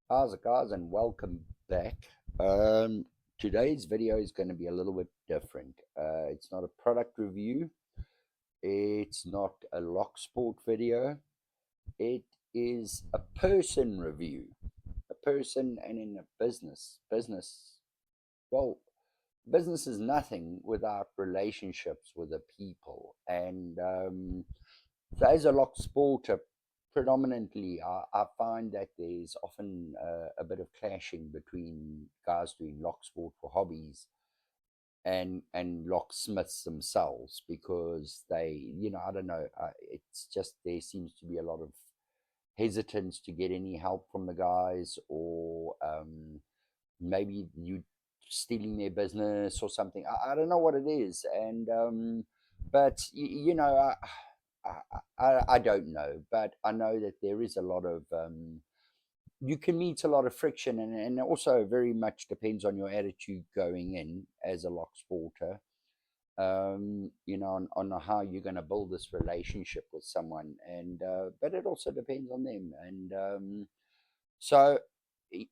How's it, guys, and welcome back. Um, Today's video is going to be a little bit different. It's not a product review. It's not a lock sport video. It is a person review. A person and in a business. Well, business is nothing without relationships with the people. And so as a lock sporter, predominantly, I find that there's often a bit of clashing between guys doing lock sport for hobbies and locksmiths themselves because I don't know, it's just there seems to be a lot of hesitance to get any help from the guys, or maybe you stealing their business or something. I don't know what it is, but I don't know, but I know that there is a lot of you can meet a lot of friction, and also very much depends on your attitude going in as a lock sporter. On how you're going to build this relationship with someone, and but it also depends on them, and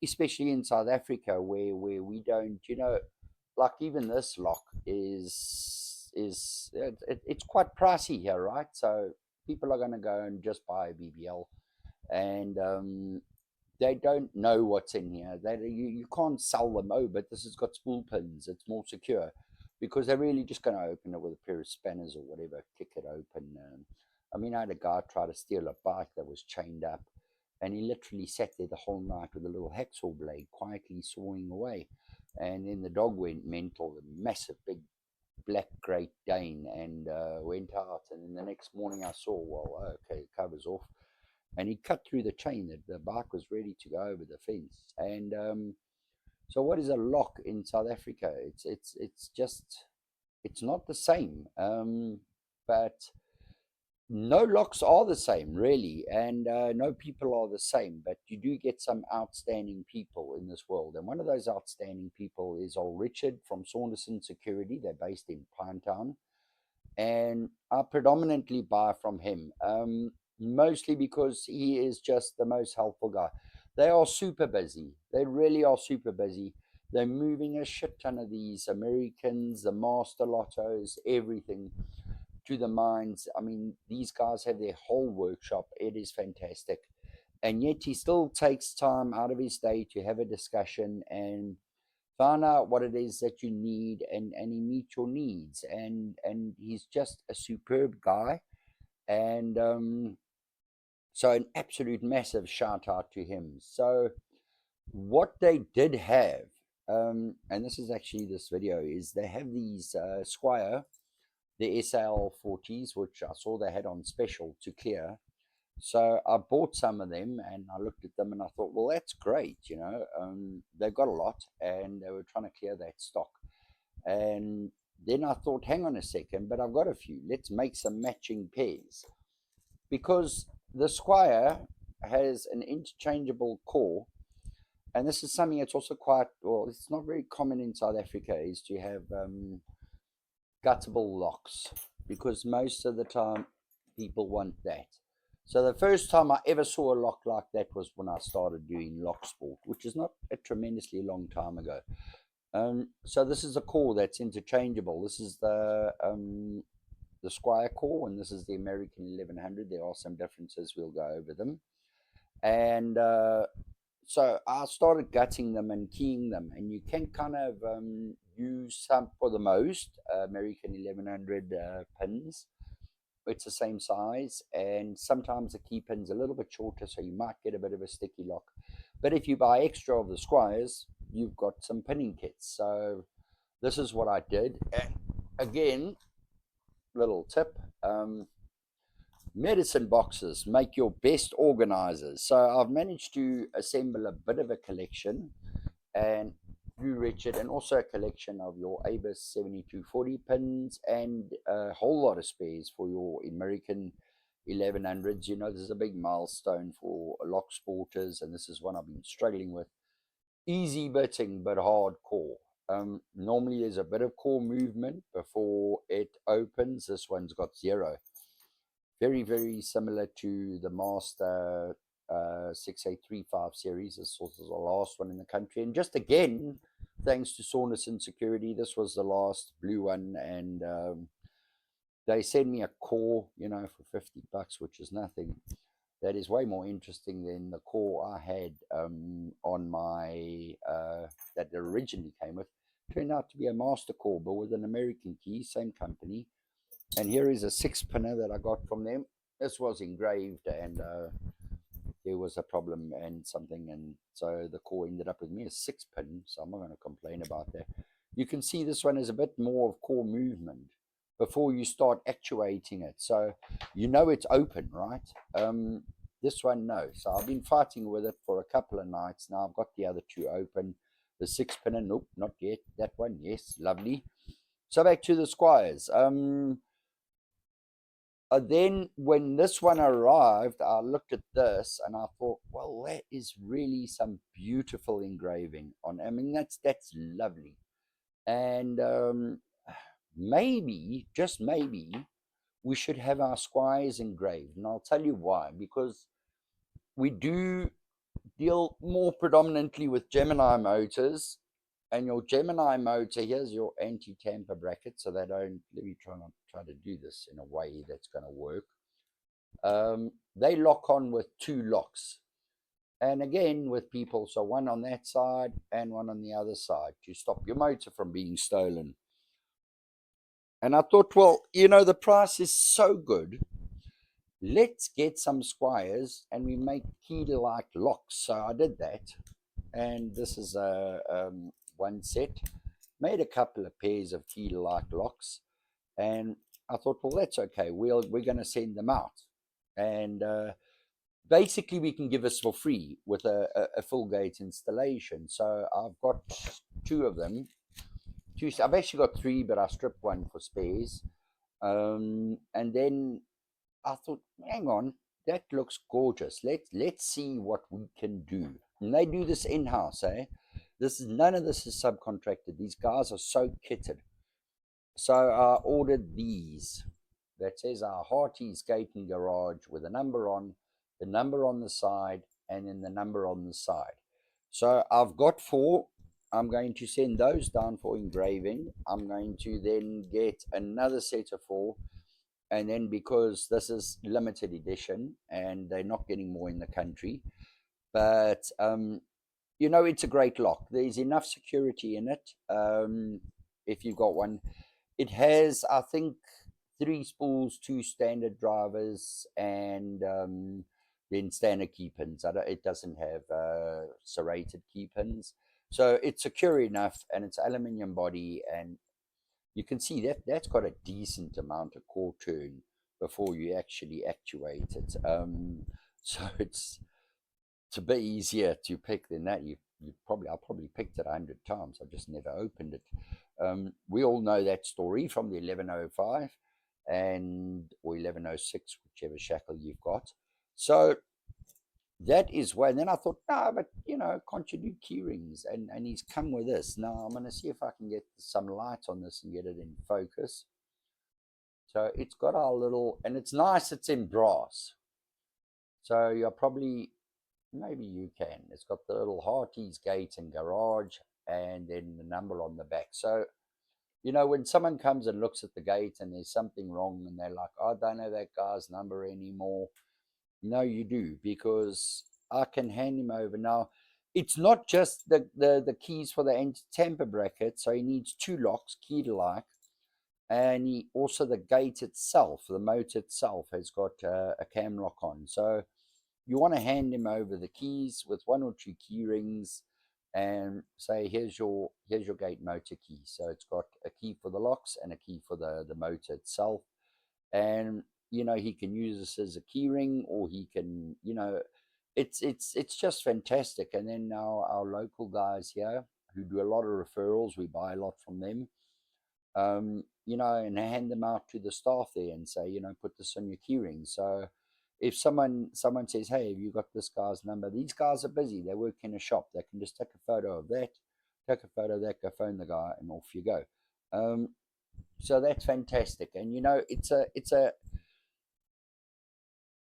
especially in South Africa, where we don't, like even this lock it's quite pricey here, right? So people are going to go and just buy a BBL, and they don't know what's in here. You can't sell them. Oh, but this has got spool pins. It's more secure, because they're really just going to open it with a pair of spanners or whatever, kick it open. I mean, I had a guy try to steal a bike that was chained up, and he literally sat there the whole night with a little hacksaw blade quietly sawing away. And then the dog went mental, a massive big black Great Dane, and went out. And then the next morning I saw, well, okay, the cover's off. And he cut through the chain. That the bike was ready to go over the fence. And so, what is a lock in South Africa? It's just it's not the same. But no locks are the same, really, and no people are the same. But you do get some outstanding people in this world, and one of those outstanding people is old Richard from Saunderson Security. They're based in Pinetown, and I predominantly buy from him, mostly because he is just the most helpful guy. They are super busy. They really are super busy. They're moving a shit ton of these Americans, the Master Lottos, everything to the mines. I mean, these guys have their whole workshop. It is fantastic. And yet he still takes time out of his day to have a discussion and find out what it is that you need, and he meets your needs, and he's just a superb guy. And so an absolute massive shout out to him. So what they did have, and this is actually this video, is they have these Squire, the SAL 40s, which I saw they had on special to clear. So I bought some of them, and I looked at them and I thought, well, that's great. They've got a lot, and they were trying to clear that stock. And then I thought, hang on a second, but I've got a few. Let's make some matching pairs, because the Squire has an interchangeable core. And this is something that's also quite, well, it's not very common in South Africa, is to have guttable locks, because most of the time people want that. So the first time I ever saw a lock like that was when I started doing lock sport, which is not a tremendously long time ago. So this is a core that's interchangeable. This is the Squire core, and this is the American 1100. There are some differences. We'll go over them. And so I started gutting them and keying them, and you can kind of use some for the most American 1100 pins. It's the same size, and sometimes the key pin's a little bit shorter, so you might get a bit of a sticky lock. But if you buy extra of the Squires, you've got some pinning kits. So this is what I did. And again, little tip, medicine boxes make your best organizers. So I've managed to assemble a bit of a collection, and through Richard, and also a collection of your Abus 7240 pins, and a whole lot of spares for your American 1100s. This is a big milestone for lock sporters, and this is one I've been struggling with. Easy bitting, but hardcore. Normally there's a bit of core movement before it opens. This one's got zero. Very, very similar to the Master 6835 series. This was the last one in the country. And just again, thanks to Saunderson Security, this was the last blue one. And they send me a core, for $50, which is nothing. That is way more interesting than the core I had on my that originally came with. Turned out to be a master core, but with an American key, same company. And here is a 6-pinner that I got from them. This was engraved, and there was a problem and something, and so the core ended up with me a 6-pin. So I'm not going to complain about that. You can see this one is a bit more of core movement before you start actuating it, so it's open, right? This one, no. So I've been fighting with it for a couple of nights now. I've got the other two open. The 6-pinner, nope, not yet. That one, yes, lovely. So back to the Squires. Then when this one arrived, I looked at this and I thought, well, that is really some beautiful engraving on. I mean, that's lovely. And maybe, just maybe, we should have our Squires engraved. And I'll tell you why. Because we do deal more predominantly with Gemini motors. And your Gemini motor, here's your anti-tamper bracket. So they don't, let me try to do this in a way that's going to work. They lock on with 2 locks. And again, with people, so one on that side and one on the other side to stop your motor from being stolen. And I thought, well, the price is so good. Let's get some Squires and we make key-like locks. So I did that. And this is a one set. Made a couple of pairs of key-like locks. And I thought, well, that's okay. We're going to send them out. And basically, we can give this for free with a full gate installation. So I've got 2 of them. I've actually got 3, but I stripped one for spares. And then I thought, hang on, that looks gorgeous. Let's see what we can do. And they do this in-house, eh? None of this is subcontracted. These guys are so kitted. So I ordered these. That says our Hearties Gate and Garage with a number on, the number on the side, and then the number on the side. So I've got 4. I'm going to send those down for engraving. I'm going to then get another set of 4. And then because this is limited edition and they're not getting more in the country, but it's a great lock. There's enough security in it. If you've got one, it has, I think, 3 spools, 2 standard drivers, and then standard key pins. It doesn't have serrated key pins, so it's secure enough, and it's aluminium body, and you can see that that's got a decent amount of core turn before you actually actuate it. So it's a bit easier to pick than that. I probably picked it 100 times. I just never opened it. We all know that story from the 1105 or 1106, whichever shackle you've got. So that is why. And then I thought, no, but can't you do key rings? And he's come with this. Now I'm going to see if I can get some light on this and get it in focus. So it's got our little, and it's nice. It's in brass. So you're probably, maybe you can. It's got the little Hearties Gate and Garage, and then the number on the back. So when someone comes and looks at the gate and there's something wrong and they're like, I don't know that guy's number anymore. No, you do, because I can hand him over. Now, it's not just the keys for the anti-tamper bracket, so he needs 2 locks, key-like, and he also, the gate itself, the motor itself, has got a cam lock on. So you want to hand him over the keys with 1 or 2 key rings and say, here's your gate motor key. So it's got a key for the locks and a key for the motor itself. And he can use this as a key ring, or he can, it's just fantastic. And then now our local guys here who do a lot of referrals, we buy a lot from them, and hand them out to the staff there and say, put this on your key ring. So if someone says, hey, have you got this guy's number? These guys are busy. They work in a shop. They can just take a photo of that, go phone the guy, and off you go. So that's fantastic. And it's a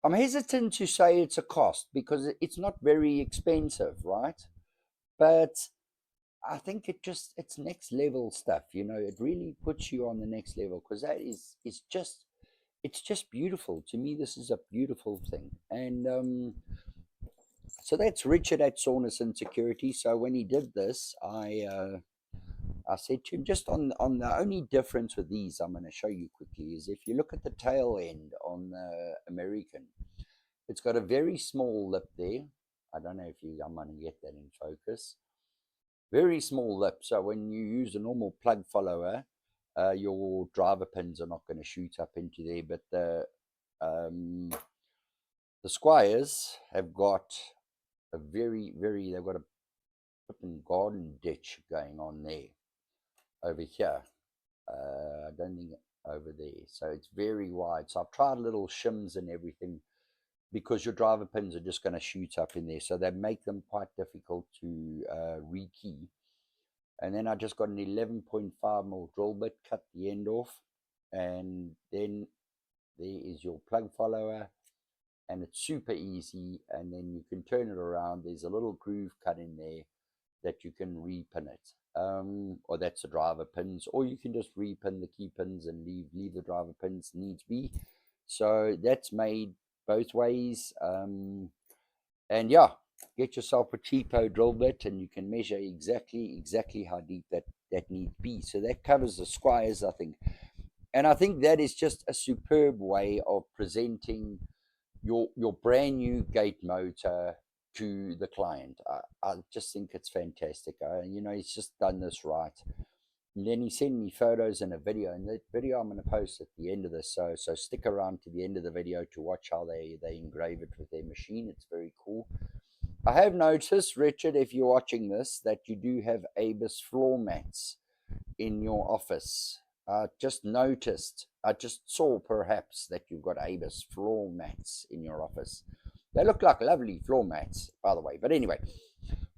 I'm hesitant to say it's a cost because it's not very expensive, right? But I think it's next level stuff. It really puts you on the next level because that is just it's just beautiful. To me, this is a beautiful thing. And so that's Richard at Saunderson Security. So when he did this, I said to him, just on the only difference with these, I'm going to show you quickly, is if you look at the tail end on the American, it's got a very small lip there. I don't know if I'm going to get that in focus. Very small lip. So when you use a normal plug follower, your driver pins are not going to shoot up into there. But the Squires have got they've got a flipping garden ditch going on there over here. I don't think over there. So it's very wide. So I've tried little shims and everything because your driver pins are just going to shoot up in there. So they make them quite difficult to rekey. And then I just got an 11.5 mil drill bit, cut the end off. And then there is your plug follower. And it's super easy. And then you can turn it around. There's a little groove cut in there that you can repin it. Or that's the driver pins, or you can just repin the key pins and leave the driver pins needs be. So that's made both ways. And yeah, get yourself a cheapo drill bit, and you can measure exactly how deep that needs be. So that covers the Squires, I think, and I think that is just a superb way of presenting your brand new gate motor to the client. I just think it's fantastic. He's just done this right. And then he sent me photos and a video, and that video I'm going to post at the end of this. So stick around to the end of the video to watch how they engrave it with their machine. It's very cool. I have noticed, Richard, if you're watching this, that you do have Abus floor mats in your office. I just noticed, I just saw perhaps that you've got Abus floor mats in your office. They look like lovely floor mats, by the way. But anyway,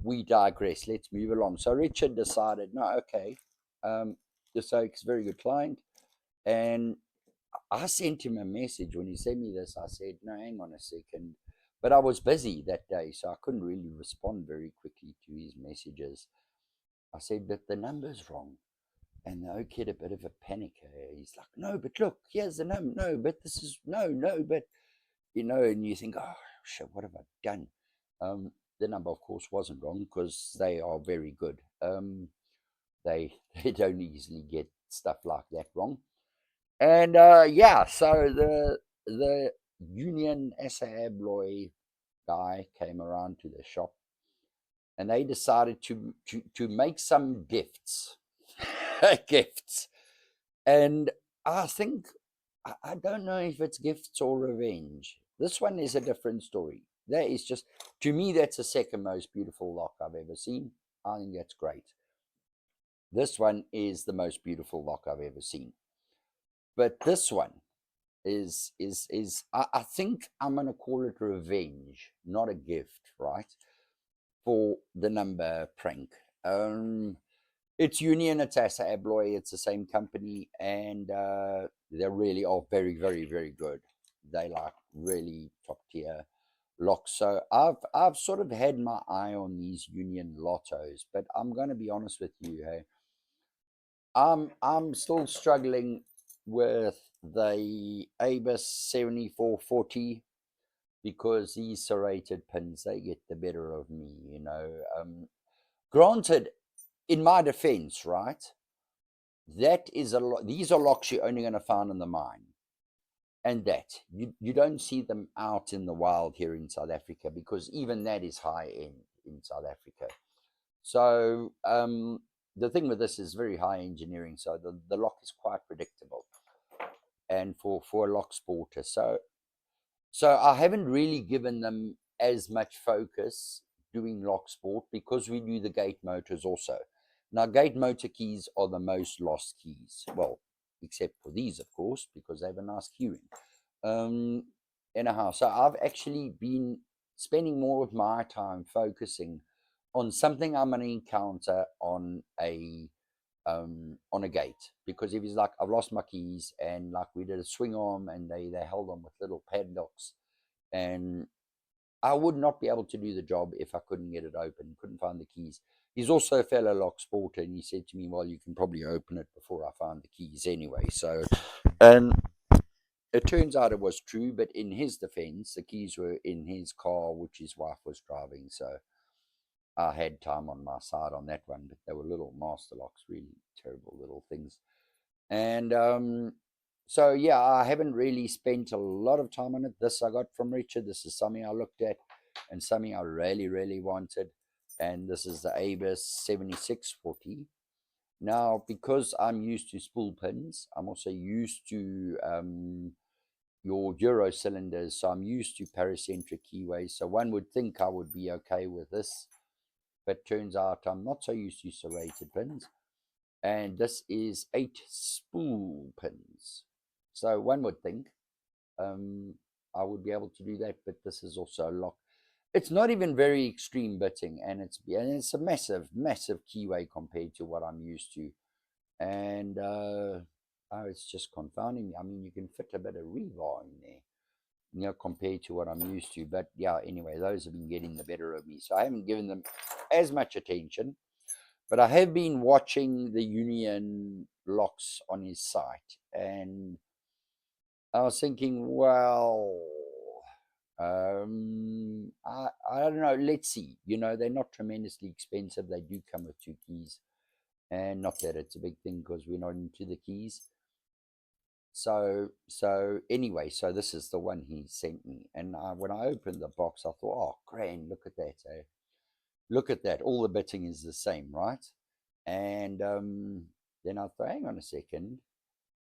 we digress. Let's move along. So Richard decided, no, okay, this Oak's a very good client. And I sent him a message when he sent me this. I said, no, hang on a second. But I was busy that day, so I couldn't really respond very quickly to his messages. I said, but the number's wrong. And the Oak had a bit of a panic. He's like, no, but look, here's the number. No, but this is, no, but, and you think, oh, shit, what have I done? The number, of course, wasn't wrong because they are very good. They don't easily get stuff like that wrong. And yeah, so the Union Assa Abloy guy came around to the shop, and they decided to make some gifts, gifts. And I think I don't know if it's gifts or revenge. This one is a different story. That is just, to me, that's the second most beautiful lock I've ever seen. I think that's great. This one is the most beautiful lock I've ever seen. But this one is I think I'm gonna call it revenge, not a gift, right? For the number prank. It's Union, it's Assa Abloy, it's the same company, and they really are very, very, very good. They like really top tier locks. So I've sort of had my eye on these Union Lottos, but I'm gonna be honest with you, hey. I'm still struggling with the Abus 7440 because these serrated pins, they get the better of me. Granted, in my defense, right, that is these are locks you're only going to find in the mine, and that you don't see them out in the wild here in South Africa, because even that is high end in South Africa. So the thing with this is very high engineering, so the lock is quite predictable, and for a lock sporter. So I haven't really given them as much focus doing lock sport because we do the gate motors also. Now, gate motor keys are the most lost keys. Well, except for these, of course, because they have a nice keyring. Anyhow, so I've actually been spending more of my time focusing on something I'm going to encounter on a gate, because if he's like, I've lost my keys, and like we did a swing arm and they held on with little padlocks, and I would not be able to do the job if I couldn't get it open, couldn't find the keys. He's also a fellow lock sporter, and he said to me, well, you can probably open it before I find the keys anyway. So, and it turns out it was true, but in his defense, the keys were in his car, which his wife was driving. So I had time on my side on that one, but they were little master locks, really terrible little things. And so, yeah, I haven't really spent a lot of time on it. This I got from Richard. This is something I looked at and something I really, really wanted. And this is the Abus 7640. Now, because I'm used to spool pins, I'm also used to your Euro cylinders. So I'm used to paracentric keyways. So one would think I would be okay with this. But turns out I'm not so used to serrated pins. And this is 8 spool pins. So one would think I would be able to do that, but this is also a lock. It's not even very extreme bitting, and it's a massive, massive keyway compared to what I'm used to. And it's just confounding me. I mean, you can fit a bit of rebar in there, you know, compared to what I'm used to. But yeah, anyway, those have been getting the better of me. So I haven't given them as much attention. But I have been watching the Union locks on his site, and I was thinking, well, I don't know. Let's see. You know, they're not tremendously expensive. They do come with 2 keys, and not that it's a big thing because we're not into the keys. So anyway, so this is the one he sent me, and when I opened the box, I thought, oh, grand, look at that, eh? Look at that. All the bitting is the same, right? And then I thought, hang on a second.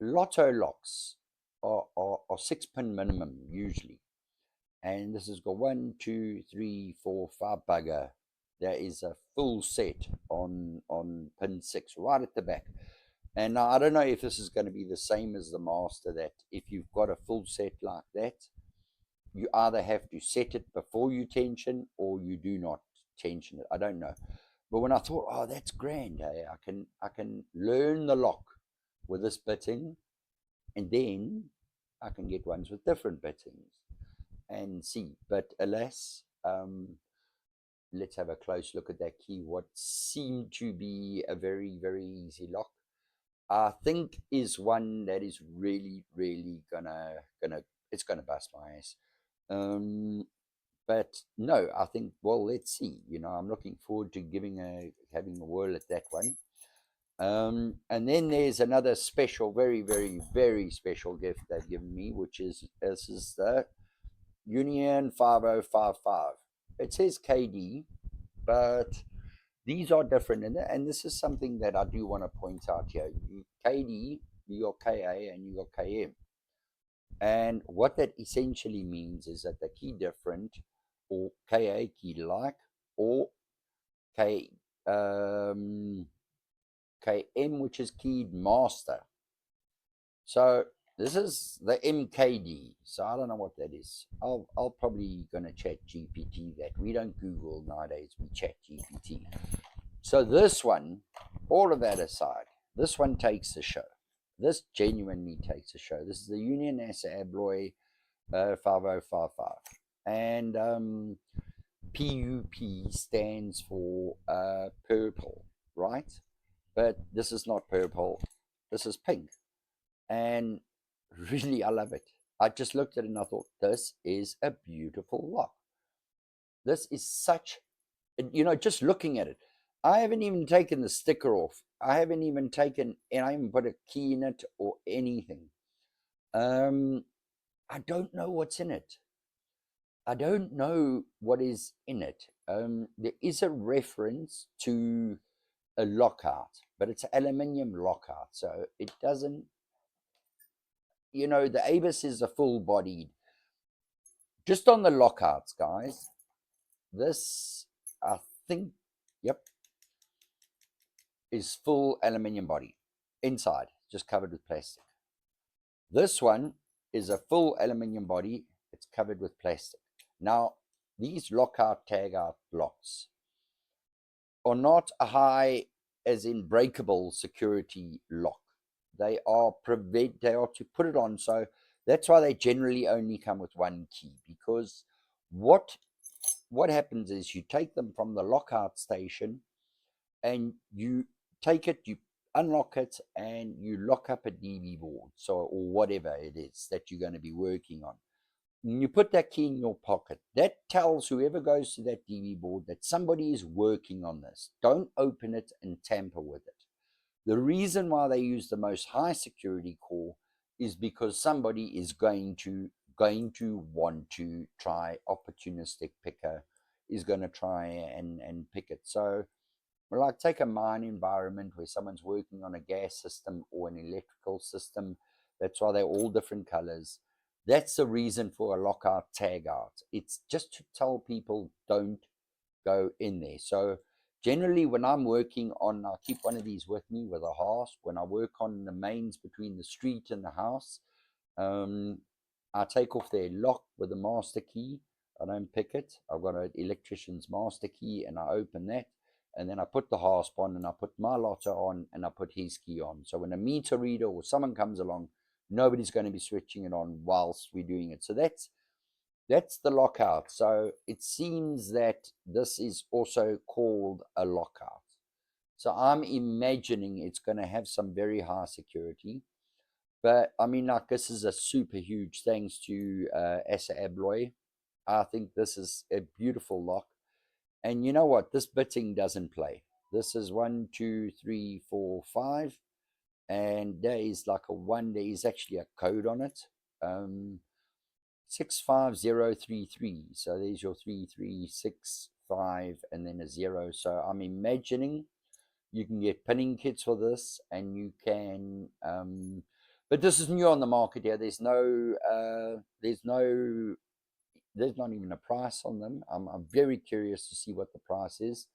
Lotto locks are 6-pin minimum usually. And this has got 1, 2, 3, 4, 5 bugger. There is a full set on pin 6 right at the back. And now I don't know if this is going to be the same as the master, that if you've got a full set like that, you either have to set it before you tension or you do not tension it. I don't know. But when I thought, oh, that's grand, hey, I can learn the lock with this bitting, and then I can get ones with different bittings and see. But alas, let's have a close look at that key. What seemed to be a very, very easy lock, I think, is one that is really, really gonna it's gonna bust my ass. But no, I think, well, let's see. You know, I'm looking forward to having a whirl at that one. And then there's another special, very, very, very special gift they've given me, which is this is the Union 5055. It says KD, but these are different, and this is something that I do want to point out here. KD, you got KA, and you got KM. And what that essentially means is that the key different, or KA key like, or K KM, which is keyed master. So this is the MKD. So I don't know what that is. I'll probably gonna chat GPT that. We don't Google nowadays, we chat GPT. So this one, all of that aside, this one takes the show. This genuinely takes the show. This is the Union Assa Abloy 5055. And PUP stands for purple, right? But this is not purple. This is pink. And really, I love it. I just looked at it and I thought, this is a beautiful lock. This is such, you know, just looking at it. I haven't even taken the sticker off. I haven't even put a key in it or anything. I don't know what's in it. I don't know what is in it. There is a reference to a lockout, but it's an aluminium lockout, so it doesn't, you know, the Abus is a full-bodied. Just on the lockouts, guys, this, I think, yep, is full aluminium body. Inside, just covered with plastic. This one is a full aluminium body. It's covered with plastic. Now, these lockout, tag-out locks are not a high, as in breakable security lock. They are to put it on so That's why they generally only come with one key, because what what happens is you take them from the lockout station and you take it, you unlock it, and you lock up a DB board, so or whatever it is that you're going to be working on. And you put that key in your pocket. That tells whoever goes to that DB board that somebody is working on this. Don't open it and tamper with it. The reason why they use the most high security core is because somebody is going to want to try opportunistic picker, is going to try and pick it. So like take a mine environment where someone's working on a gas system or an electrical system. That's why they're all different colors. That's the reason for a lockout tag out. It's just to tell people don't go in there. So generally when I'm working on, I keep one of these with me with a hasp. When I work on the mains between the street and the house, um, I take off their lock with the master key. I don't pick it. I've got an electrician's master key and I open that. And then I put the hasp on and I put my lotter on and I put his key on. So when a meter reader or someone comes along, nobody's going to be switching it on whilst we're doing it. So that's the lockout. So it seems that this is also called a lockout. So I'm imagining it's going to have some very high security. But I mean, like, this is a super huge thanks to Assa Abloy. I think this is a beautiful lock. And you know what? This bitting doesn't play. This is 1, 2, 3, 4, 5. And there is like a one, there is actually a code on it. 65033. So there's your 3365 and then a 0. So I'm imagining you can get pinning kits for this, and you can but this is new on the market here. There's not even a price on them. I'm very curious to see what the price is,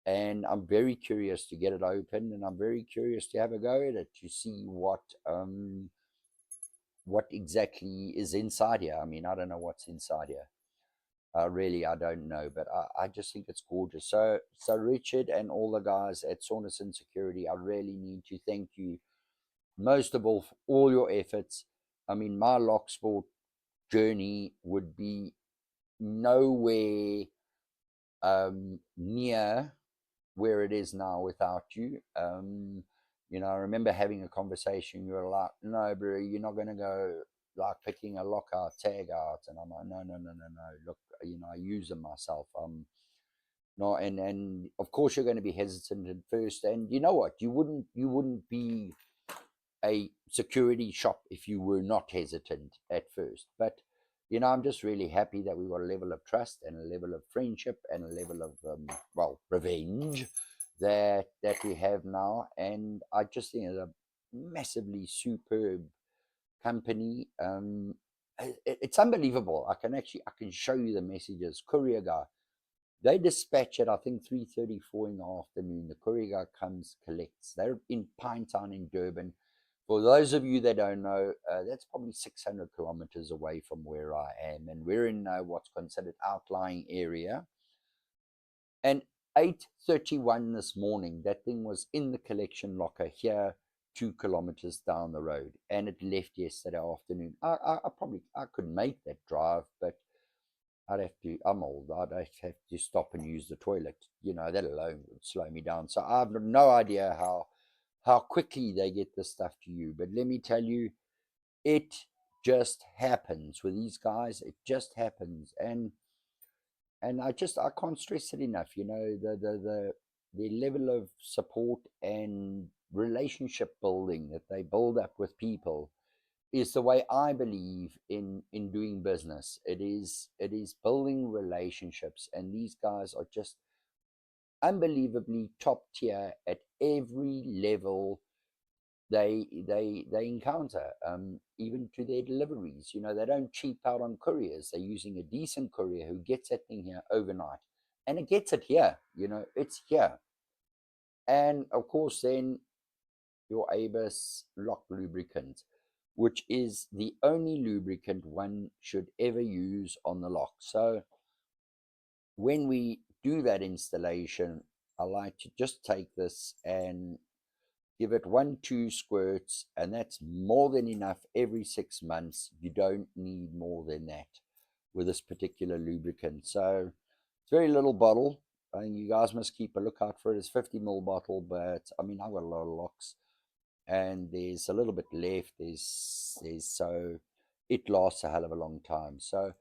and I'm very curious to get it open, and I'm very curious to have a go at it to see what exactly is inside here. I mean, I don't know what's inside here. Really, I don't know, but I just think it's gorgeous. So Richard and all the guys at Saunderson Security, I really need to thank you most of all for all your efforts. I mean, my lock sport journey would be nowhere near where it is now without you. I remember having a conversation. You were like, "No, bro, you're not going to go like picking a lockout tag out," and I'm like, "No, no, no, no, no. Look, I use them myself. No, and of course you're going to be hesitant at first, and you know what? You wouldn't be a security shop if you were not hesitant at first. But I'm just really happy that we got a level of trust and a level of friendship and a level of revenge that we have now. And I just think it's a massively superb company. It's unbelievable. I can show you the messages. Courier guy, they dispatch at I think 3:34 in the afternoon. The courier guy comes, collects. They're in Pinetown in Durban. For those of you that don't know, that's probably 600 kilometers away from where I am, and we're in what's considered outlying area. And 8:31 this morning, that thing was in the collection locker here, 2 kilometers down the road, and it left yesterday afternoon. I could make that drive, but I'd have to. I'm old. I'd have to stop and use the toilet. That alone would slow me down. So I have no idea how quickly they get this stuff to you. But let me tell you, it just happens with these guys. It just happens, and I can't stress it enough. The level of support and relationship building that they build up with people is the way I believe in doing business. It is building relationships, and these guys are just unbelievably top tier at every level they encounter, even to their deliveries. They don't cheap out on couriers. They're using a decent courier who gets that thing here overnight, and it gets it here. It's here. And of course, then your Abus lock lubricant, which is the only lubricant one should ever use on the lock. So when we do that installation, I like to just take this and give it 1-2 squirts, and that's more than enough every 6 months. You don't need more than that with this particular lubricant. So it's a very little bottle. I think you guys must keep a lookout for it. It's 50 ml bottle, but I mean, I've got a lot of locks, and there's a little bit left. There's so it lasts a hell of a long time. So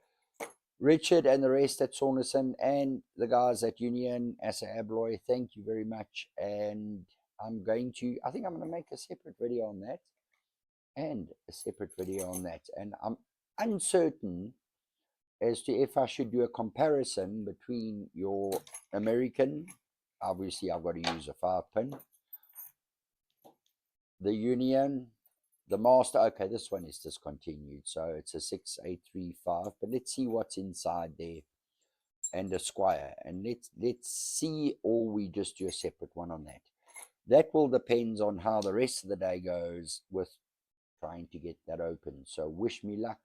Richard and the rest at Saunderson and the guys at Union, Assa Abloy, thank you very much. And I think I'm going to make a separate video on that and a separate video on that. And I'm uncertain as to if I should do a comparison between your American, obviously I've got to use a 5-pin, the Union, the Master. Okay, this one is discontinued, so it's a 6835, but let's see what's inside there, and a Squire, and let's see, or we just do a separate one on that. That will depend on how the rest of the day goes with trying to get that open. So wish me luck.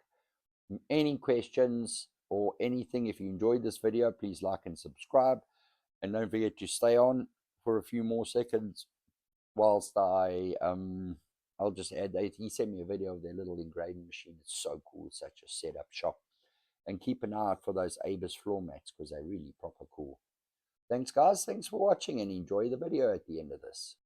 Any questions or anything, if you enjoyed this video, please like and subscribe, and don't forget to stay on for a few more seconds whilst I'll just add that he sent me a video of their little engraving machine. It's so cool, such a setup shop. And keep an eye out for those Abus floor mats because they're really proper cool. Thanks guys, thanks for watching, and enjoy the video at the end of this.